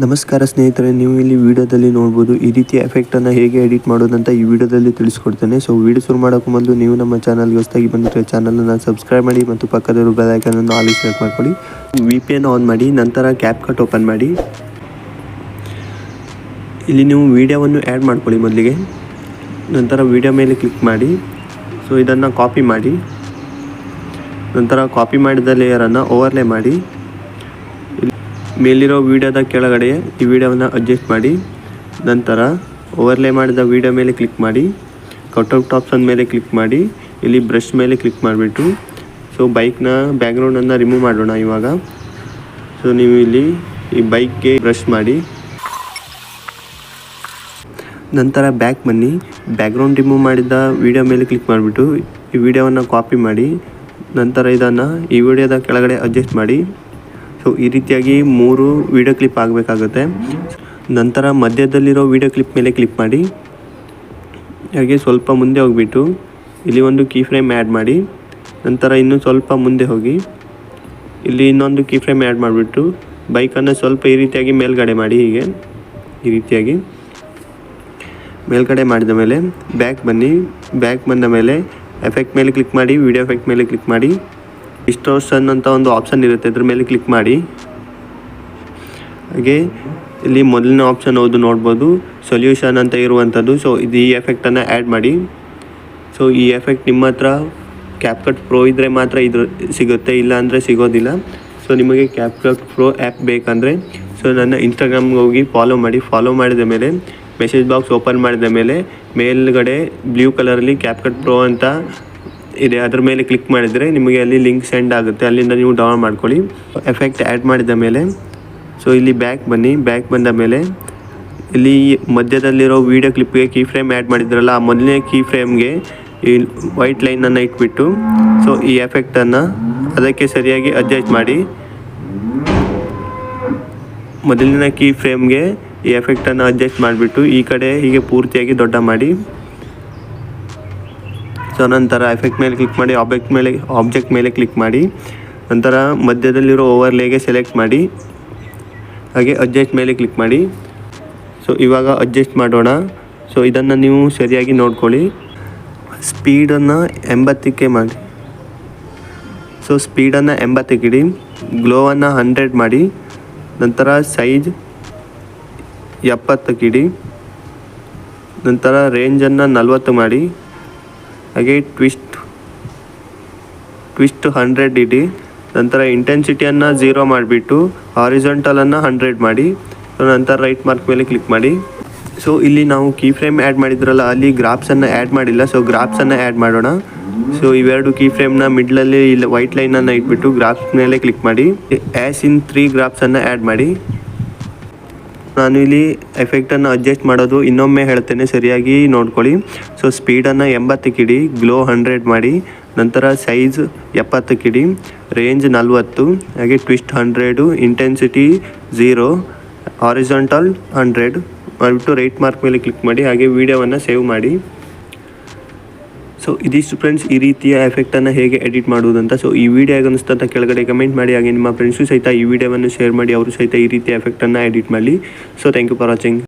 ನಮಸ್ಕಾರ ಸ್ನೇಹಿತರೆ, ನೀವು ಇಲ್ಲಿ ವಿಡಿಯೋದಲ್ಲಿ ನೋಡ್ಬೋದು ಈ ರೀತಿಯ ಎಫೆಕ್ಟನ್ನು ಹೇಗೆ ಎಡಿಟ್ ಮಾಡೋದಂತ ಈ ವಿಡಿಯೋದಲ್ಲಿ ತಿಳಿಸ್ಕೊಡ್ತೇನೆ. ಸೊ ವಿಡಿಯೋ ಶುರು ಮಾಡೋಕ್ಕೂ ಮೊದಲು ನೀವು ನಮ್ಮ ಚಾನಲ್ಗೆ ಹೊಸದಾಗಿ ಬಂದಿರೋ ಚಾನಲನ್ನು ಸಬ್ಸ್ಕ್ರೈಬ್ ಮಾಡಿ ಮತ್ತು ಪಕ್ಕದಲ್ಲಿರೋ ಬೆಲ್ ಐಕಾನನ್ನು ಆಲ್ ಸೆಲೆಕ್ಟ್ ಮಾಡ್ಕೊಳ್ಳಿ. VPN ಆನ್ ಮಾಡಿ, ನಂತರ CapCut ಓಪನ್ ಮಾಡಿ. ಇಲ್ಲಿ ನೀವು ವಿಡಿಯೋವನ್ನು ಆ್ಯಡ್ ಮಾಡ್ಕೊಳ್ಳಿ ಮೊದಲಿಗೆ. ನಂತರ ವಿಡಿಯೋ ಮೇಲೆ ಕ್ಲಿಕ್ ಮಾಡಿ. ಸೊ ಇದನ್ನು ಕಾಪಿ ಮಾಡಿ. ನಂತರ ಕಾಪಿ ಮಾಡಿದ ಲೇಯರನ್ನು ಓವರ್ಲೇ ಮಾಡಿ. ಮೇಲಿರೋ ವಿಡಿಯೋದ ಕೆಳಗಡೆ ಈ ವಿಡಿಯೋವನ್ನು ಅಡ್ಜಸ್ಟ್ ಮಾಡಿ. ನಂತರ ಓವರ್ಲೇ ಮಾಡಿದ ವಿಡಿಯೋ ಮೇಲೆ ಕ್ಲಿಕ್ ಮಾಡಿ. ಕಟ್ಔಟ್ ಆಪ್ಷನ್ ಮೇಲೆ ಕ್ಲಿಕ್ ಮಾಡಿ. ಇಲ್ಲಿ ಬ್ರಷ್ ಮೇಲೆ ಕ್ಲಿಕ್ ಮಾಡಿಬಿಟ್ಟು ಸೊ ಬೈಕ್ನ ಬ್ಯಾಕ್ಗ್ರೌಂಡನ್ನು ರಿಮೂವ್ ಮಾಡೋಣ ಇವಾಗ. ಸೊ ನೀವು ಇಲ್ಲಿ ಈ ಬೈಕ್ಗೆ ಬ್ರಷ್ ಮಾಡಿ. ನಂತರ ಬ್ಯಾಕ್ ಬನ್ನಿ. ಬ್ಯಾಕ್ಗ್ರೌಂಡ್ ರಿಮೂವ್ ಮಾಡಿದ ವಿಡಿಯೋ ಮೇಲೆ ಕ್ಲಿಕ್ ಮಾಡಿಬಿಟ್ಟು ಈ ವಿಡಿಯೋವನ್ನು ಕಾಪಿ ಮಾಡಿ. ನಂತರ ಇದನ್ನು ಈ ವಿಡಿಯೋದ ಕೆಳಗಡೆ ಅಡ್ಜಸ್ಟ್ ಮಾಡಿ. ಸೊ ಈ ರೀತಿಯಾಗಿ 3 ವಿಡಿಯೋ ಕ್ಲಿಪ್ ಆಗಬೇಕಾಗುತ್ತೆ. ನಂತರ ಮಧ್ಯದಲ್ಲಿರೋ ವಿಡಿಯೋ ಕ್ಲಿಪ್ ಮೇಲೆ ಕ್ಲಿಕ್ ಮಾಡಿ. ಹಾಗೆ ಸ್ವಲ್ಪ ಮುಂದೆ ಹೋಗಿಬಿಟ್ಟು ಇಲ್ಲಿ ಒಂದು ಕೀ ಫ್ರೇಮ್ ಆ್ಯಡ್ ಮಾಡಿ. ನಂತರ ಇನ್ನೂ ಸ್ವಲ್ಪ ಮುಂದೆ ಹೋಗಿ ಇಲ್ಲಿ ಇನ್ನೊಂದು ಕೀ ಫ್ರೇಮ್ ಆ್ಯಡ್ ಮಾಡಿಬಿಟ್ಟು ಬೈಕನ್ನು ಸ್ವಲ್ಪ ಈ ರೀತಿಯಾಗಿ ಮೇಲ್ಗಡೆ ಮಾಡಿ. ಹೀಗೆ ಈ ರೀತಿಯಾಗಿ ಮೇಲ್ಗಡೆ ಮಾಡಿದ ಮೇಲೆ ಬ್ಯಾಕ್ ಬನ್ನಿ. ಬ್ಯಾಕ್ ಬಂದ ಮೇಲೆ ಎಫೆಕ್ಟ್ ಮೇಲೆ ಕ್ಲಿಕ್ ಮಾಡಿ. ವಿಡಿಯೋ ಎಫೆಕ್ಟ್ ಮೇಲೆ ಕ್ಲಿಕ್ ಮಾಡಿ. ಡಿಸ್ಟೋರ್ಷನ್ ಅಂತ ಒಂದು ಆಪ್ಷನ್ ಇರುತ್ತೆ, ಅದ್ರ ಮೇಲೆ ಕ್ಲಿಕ್ ಮಾಡಿ. ಹಾಗೆ ಇಲ್ಲಿ ಮೊದಲನೇ ಆಪ್ಷನ್ ಹೌದು ನೋಡ್ಬೋದು, ಸೊಲ್ಯೂಷನ್ ಅಂತ ಇರುವಂಥದ್ದು. ಸೊ ಇದು ಈ ಎಫೆಕ್ಟನ್ನು ಆ್ಯಡ್ ಮಾಡಿ. ಸೊ ಈ ಎಫೆಕ್ಟ್ ನಿಮ್ಮ ಹತ್ರ CapCut Pro ಇದ್ದರೆ ಮಾತ್ರ ಇದು ಸಿಗುತ್ತೆ, ಇಲ್ಲ ಅಂದರೆ ಸಿಗೋದಿಲ್ಲ. ಸೊ ನಿಮಗೆ CapCut Pro ಆ್ಯಪ್ ಬೇಕಂದರೆ ಸೊ ನನ್ನ ಇನ್ಸ್ಟಾಗ್ರಾಮ್ಗೆ ಹೋಗಿ ಫಾಲೋ ಮಾಡಿ. ಫಾಲೋ ಮಾಡಿದ ಮೇಲೆ ಮೆಸೇಜ್ ಬಾಕ್ಸ್ ಓಪನ್ ಮಾಡಿದ ಮೇಲೆ ಮೇಲ್ಗಡೆ ಬ್ಲೂ ಕಲರಲ್ಲಿ CapCut Pro ಅಂತ ಇದೆ, ಅದ್ರ ಮೇಲೆ ಕ್ಲಿಕ್ ಮಾಡಿದರೆ ನಿಮಗೆ ಅಲ್ಲಿ ಲಿಂಕ್ ಸೆಂಡ್ ಆಗುತ್ತೆ, ಅಲ್ಲಿಂದ ನೀವು ಡೌನ್ಲೋಡ್ ಮಾಡ್ಕೊಳ್ಳಿ. ಎಫೆಕ್ಟ್ ಆ್ಯಡ್ ಮಾಡಿದ ಮೇಲೆ ಸೊ ಇಲ್ಲಿ ಬ್ಯಾಕ್ ಬನ್ನಿ. ಬ್ಯಾಕ್ ಬಂದ ಮೇಲೆ ಇಲ್ಲಿ ಮಧ್ಯದಲ್ಲಿರೋ ವಿಡಿಯೋ ಕ್ಲಿಪ್ಗೆ ಕೀ ಫ್ರೇಮ್ ಆ್ಯಡ್ ಮಾಡಿದ್ರಲ್ಲ, ಆ ಮೊದಲನೇ ಕೀ ಫ್ರೇಮ್ಗೆ ಈ ವೈಟ್ ಲೈನನ್ನು ಇಟ್ಬಿಟ್ಟು ಸೊ ಈ ಎಫೆಕ್ಟನ್ನು ಅದಕ್ಕೆ ಸರಿಯಾಗಿ ಅಡ್ಜಸ್ಟ್ ಮಾಡಿ. ಮೊದಲಿನ ಕೀ ಫ್ರೇಮ್ಗೆ ಈ ಎಫೆಕ್ಟನ್ನು ಅಡ್ಜಸ್ಟ್ ಮಾಡಿಬಿಟ್ಟು ಈ ಕಡೆ ಹೀಗೆ ಪೂರ್ತಿಯಾಗಿ ದೊಡ್ಡ ಮಾಡಿ. ಸೊ ನಂತರ ಎಫೆಕ್ಟ್ ಮೇಲೆ ಕ್ಲಿಕ್ ಮಾಡಿ. ಆಬ್ಜೆಕ್ಟ್ ಮೇಲೆ ಕ್ಲಿಕ್ ಮಾಡಿ. ನಂತರ ಮಧ್ಯದಲ್ಲಿರೋ ಓವರ್ಲೇಗೆ ಸೆಲೆಕ್ಟ್ ಮಾಡಿ. ಹಾಗೆ ಅಡ್ಜಸ್ಟ್ ಮೇಲೆ ಕ್ಲಿಕ್ ಮಾಡಿ. ಸೊ ಇವಾಗ ಅಡ್ಜಸ್ಟ್ ಮಾಡೋಣ. ಸೊ ಇದನ್ನು ನೀವು ಸರಿಯಾಗಿ ನೋಡ್ಕೊಳ್ಳಿ. ಸ್ಪೀಡನ್ನು 80ಕ್ಕೆ ಮಾಡಿ. ಸೊ ಸ್ಪೀಡನ್ನು 80ಕ್ಕೆ ಇಡಿ. ಗ್ಲೋವನ್ನು 100 ಮಾಡಿ. ನಂತರ ಸೈಜ್ 70ಕ್ಕೆ ಇಡಿ. ನಂತರ ರೇಂಜನ್ನು 40 ಮಾಡಿ. ಹಾಗೆ ಟ್ವಿಸ್ಟ್ 100 ಇಡಿ. ನಂತರ ಇಂಟೆನ್ಸಿಟಿಯನ್ನು 0 ಮಾಡಿಬಿಟ್ಟು ಹಾರಿಜಾಂಟಲನ್ನು 100 ಮಾಡಿ. ನಂತರ ರೈಟ್ ಮಾರ್ಕ್ ಮೇಲೆ ಕ್ಲಿಕ್ ಮಾಡಿ. ಸೊ ಇಲ್ಲಿ ನಾವು ಕೀ ಫ್ರೇಮ್ ಆ್ಯಡ್ ಮಾಡಿದ್ರಲ್ಲ, ಅಲ್ಲಿ ಗ್ರಾಫ್ಸನ್ನು ಆ್ಯಡ್ ಮಾಡಿಲ್ಲ. ಸೊ ಗ್ರಾಫ್ಸನ್ನು ಆ್ಯಡ್ ಮಾಡೋಣ. ಸೊ ಇವೆರಡು ಕೀ ಫ್ರೇಮ್ನ ಮಿಡ್ಲಲ್ಲಿ ಇಲ್ಲಿ ವೈಟ್ ಲೈನನ್ನು ಇಟ್ಬಿಟ್ಟು ಗ್ರಾಫ್ಸ್ ಮೇಲೆ ಕ್ಲಿಕ್ ಮಾಡಿ. ಆ್ಯಸ್ ಇನ್ 3 ಗ್ರಾಫ್ಸನ್ನು ಆ್ಯಡ್ ಮಾಡಿ. ನಾನು ಇಲ್ಲಿ ಎಫೆಕ್ಟನ್ನು ಅಡ್ಜಸ್ಟ್ ಮಾಡೋದು ಇನ್ನೊಮ್ಮೆ ಹೇಳ್ತೇನೆ, ಸರಿಯಾಗಿ ನೋಡ್ಕೊಳ್ಳಿ. ಸೊ ಸ್ಪೀಡನ್ನು 80ಕ್ಕೆ ಇಡಿ. ಗ್ಲೋ 100 ಮಾಡಿ. ನಂತರ ಸೈಜ್ 70ಕ್ಕೆ ಇಡಿ. ರೇಂಜ್ 40. ಹಾಗೆ ಟ್ವಿಸ್ಟ್ 100. ಇಂಟೆನ್ಸಿಟಿ 0. ಹಾರಿಜಾಂಟಲ್ 100 ಮಾಡಿಬಿಟ್ಟು ರೈಟ್ ಮಾರ್ಕ್ ಮೇಲೆ ಕ್ಲಿಕ್ ಮಾಡಿ. ಹಾಗೆ ವಿಡಿಯೋವನ್ನು ಸೇವ್ ಮಾಡಿ. ಸೊ ಇದಿಷ್ಟು ಫ್ರೆಂಡ್ಸ್, ಈ ರೀತಿಯ ಎಫೆಕ್ಟನ್ನು ಹೇಗೆ ಎಡಿಟ್ ಮಾಡುವುದಂತ. ಸೊ ಈ ವಿಡಿಯೋ ಹೇಗೆ ಅನಿಸ್ತು ಅಂತ ಕೆಳಗಡೆ ಕಮೆಂಟ್ ಮಾಡಿ. ಹಾಗೆ ನಿಮ್ಮ ಫ್ರೆಂಡ್ಸು ಸಹಿತ ಈ ವಿಡಿಯೋವನ್ನು ಶೇರ್ ಮಾಡಿ, ಅವರು ಸಹಿತ ಈ ರೀತಿಯ ಎಫೆಕ್ಟನ್ನು ಎಡಿಟ್ ಮಾಡಲಿ. So thank you for watching.